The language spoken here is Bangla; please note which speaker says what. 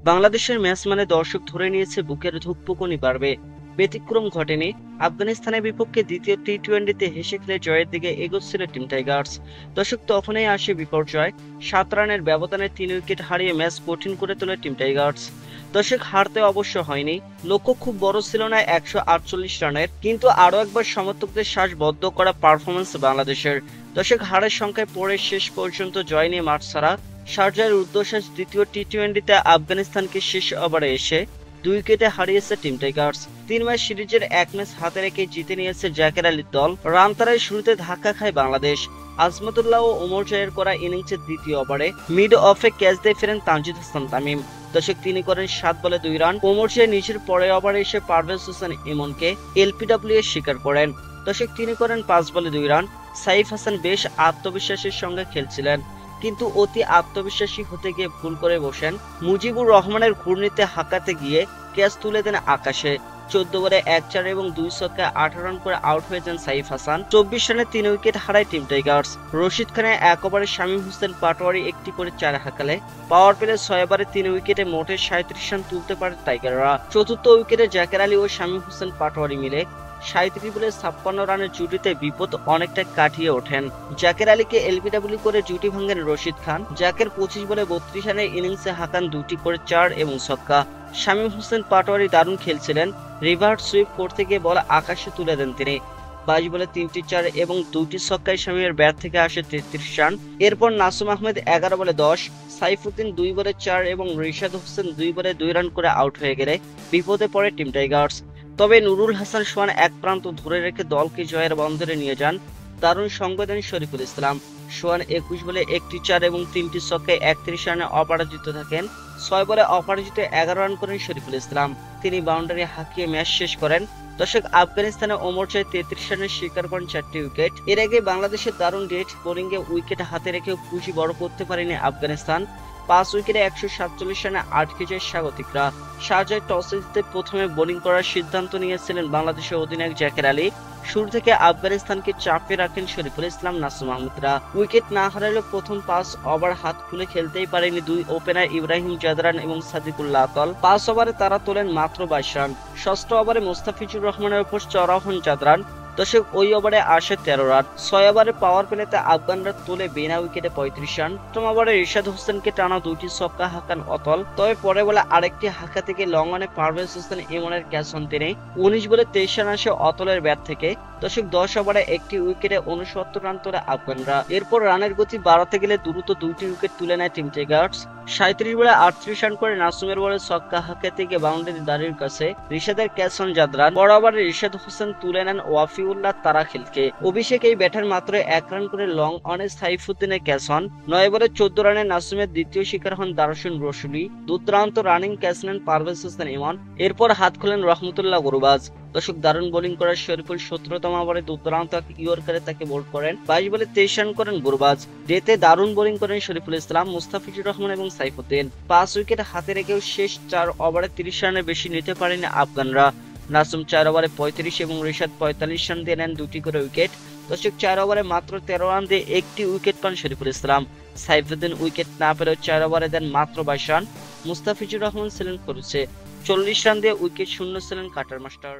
Speaker 1: বাংলাদেশের ম্যাচ মানে দর্শক ধরে নিয়েছে বুকের ধুকপুকুনি বাড়বে। ব্যতিক্রম ঘটেনি। আফগানিস্তানের বিপক্ষে দ্বিতীয় টি-20তে হেসে খেলে জয়ের দিকে এগোচ্ছিল টিম টাইগার্স। দর্শক তখনই আসে বিপর্যয়। 7 রানের ব্যবধানে 3 উইকেট হারিয়ে ম্যাচ কঠিন করে তোলে টিম টাইগার্স। দর্শক হারতে অবশ্য হয়নি, লক্ষ্য খুব বড় ছিল না 148 রানের, কিন্তু আরো একবার সমর্থকদের শ্বাস বদ্ধ করা পারফরমেন্স বাংলাদেশের। দর্শক হারের সংখ্যায় পড়ে শেষ পর্যন্ত জয় নিয়ে মাঠ ছাড়া শারজার উর্ধ্বশ্বাস দ্বিতীয় টি-20তে আফগানিস্তানকে শেষ ওভারে এসে 2 উইকেটে হারিয়েছে টিম টাইগার্স। 3 ম্যাচ সিরিজের 1 ম্যাচ হাতে রেখে জিতে নিয়েছে জাকের আলীর দল। রান তারায় শুরুতে ধাক্কা খায় বাংলাদেশ। আজমতুল্লাহ ও ওমর জয়ের করা ইনিংসের দ্বিতীয় ওভারে মিড অফে ক্যাচ দিয়ে ফেরেন তানজিদ হাসান তামিম। দর্শক তিনি করেন 7 বলে 2 রান। ওমর জয় নিজের পরের ওভারে এসে পারভেজ হোসেন ইমনকে এলপিডব্লিউ এর শিকার করেন। দর্শক তিনি করেন 5 বলে 2 রান। সাইফ হাসান বেশ আত্মবিশ্বাসের সঙ্গে খেলছিলেন, কিন্তু অতি আত্মবিশ্বাসী হতে গিয়ে ভুল করে বসেন। মুজিবুর রহমানের ঘূর্ণিতে হাঁকাতে গিয়ে ক্যাচ তুলে দেন আকাশে। 14 বলে 1-4 এবং 2 ছক্কায় 18 রান করে আউট হয়ে যান সাইফ হাসান। 24 রানে 3 উইকেট হারায় টিম টাইগার্স। রশিদ খানের 1 ওভারে শামীম হোসেন পাটোয়ারি একটি করে 4 হাঁকালে পাওয়ার প্লে 6 ওভারে 3 উইকেটে মোটে 37 রান তুলতে পারে টাইগাররা। চতুর্থ উইকেটে জাকের আলী ও শামীম হোসেন পাটোয়ারি মিলে 37 বলে 56 রানের জুটিতে বিপদ অনেকটা কাটিয়ে ওঠেন। জাকের আলীকে এলবিডব্লিউ করে জুটি ভাঙেন রশিদ খান। জাকের 25 বলে 32 রানের ইনিংসে হাঁকান 2টি করে 4 এবং ছক্কা। শামীম হোসেন পাটোয়ারি দারুণ খেলছিলেন। রিভার্স সুইপ করতে গিয়ে বল আকাশে তুলে দেন তিনি। 22 বলে 3টি 4 এবং 2টি ছক্কায় শামীমের ব্যাট থেকে আসে 33 রান। এরপর নাসুম আহমেদ 11 বলে 10, সাইফুদ্দিন 2 বলে 4 এবং রিশাদ হোসেন 2 বলে 2 রান করে আউট হয়ে গেলে বিপদে পড়ে টিম টাইগার্স। তবে নুরুল হাসান সোহান এক প্রান্ত ধরে রেখে দলকে জয়ের বন্ধনে নিয়ে যান। দারুণ সঙ্গ দেন শরীফুল ইসলাম। সোহান 21 বলে 1টি 4 এবং 3টি ছক্কায় 31 রানে অপরাজিত থাকেন। 6 বলে অপরাজিত 11 রান করেন শরীফুল ইসলাম। তিনি বাউন্ডারি হাঁকিয়ে ম্যাচ শেষ করেন। দর্শক আফগানিস্তানে ওমর জয় 33 রানের শিকার করেন 4টি উইকেট। এর আগে বাংলাদেশের দারুণ ডেট বোলিংয়ে উইকেট হাতে রেখেও পুঁজি বড় করতে পারেনি আফগানিস্তান। 5 উইকেটে 147 রানে আটকে যায় স্বাগতিকরা। শারজায় টসে জিতে প্রথমে বোলিং করার সিদ্ধান্ত নিয়েছিলেন বাংলাদেশের অধিনায়ক জাকের আলী। শুরু থেকে আফগানিস্তানকে চাপে রাখেন শরীফুল ইসলাম, নাসুম আহমেদরা। উইকেট না হারালেও প্রথম 5 ওভার হাত খুলে খেলতেই পারেনি 2 ওপেনার ইব্রাহিম জাদরান এবং সাদিকুল্লাহ আতল। 5 ওভারে তারা তোলেন মাত্র 22 রান। 6ষ্ঠ ওভারে মোস্তাফিজুর রহমানের উপর চড়া হন জাদরান। দর্শক ওই ওভারে আসে 13 রান। 6 ওভারে পাওয়ার প্লেতে আফগানরা তোলে বিনা উইকেটে 35 রান। প্রথম ওভারে রিশাদ হোসেনকে টানা 2টি ছক্কা হাঁকান অতল। তবে পরে বলে আরেকটি হাঁকা থেকে লং অনে পারভেজ হোসেন ইমনের ক্যাচ হন তিনি। 19 বলে 23 রান আসে অতলের ব্যাট থেকে। দর্শক 10 ওভারে একটি উইকেটে 69 রান তোলে আফগানরা। এরপর রানের গতি বাড়াতে গেলে দ্রুত 2টি উইকেট তুলে নেয় টিম টাইগার্স। 37 বলে 38 রান করে নাসুমের বলে ছক্কা হাঁকাতে গিয়ে বাউন্ডারি দাঁড়ির কাছে রিশাদের ক্যাচ হন জাদরান। বড় ওভারে রিশাদ হোসেন তুলে নেন ওয়াফিউল্লাহ তারাখিলকে। অভিষেক এই ব্যাটার মাত্র 1 রান করে লং অনে সাইফুদ্দিনের ক্যাচ হন। 9 বলে 14 রানে নাসুমের দ্বিতীয় শিকার হন দারুসুন রসুলি। দুর্দান্ত রানিং ক্যাচ নেন পারভেজ হোসেন ইমন। এরপর হাত খোলেন রহমতুল্লাহ গুরবাজ। দর্শক দারুণ বোলিং করার শরীফুল 17তম ওভারে দুর্দান্ত ইয়র্কারে তাকে বোল্ড করেন। 22 বলে 23 রান করেন গুরবাজ। ডেতে দারুণ বোলিং করেন শরীফুল ইসলাম, মুস্তাফিজুর রহমান এবং সাইফুদ্দিন। 5 উইকেট হাতে রেখেও শেষ 4 ওভারে 30 রানের বেশি নিতে পারেনি আফগানরা। নাসুম 4 ওভারে 35 এবং রিশাদ 45 রান দিয়ে নেন 2টি করে উইকেট। দর্শক 4 ওভারে মাত্র 13 রান দিয়ে একটি উইকেট পান শরীফুল ইসলাম। সাইফুদ্দিন উইকেট না পেলেও 4 ওভারে দেন মাত্র 22 রান। মুস্তাফিজুর রহমান ছিলেন করেছে 40 রান দিয়ে উইকেট শূন্য ছিলেন কাটার মাস্টার।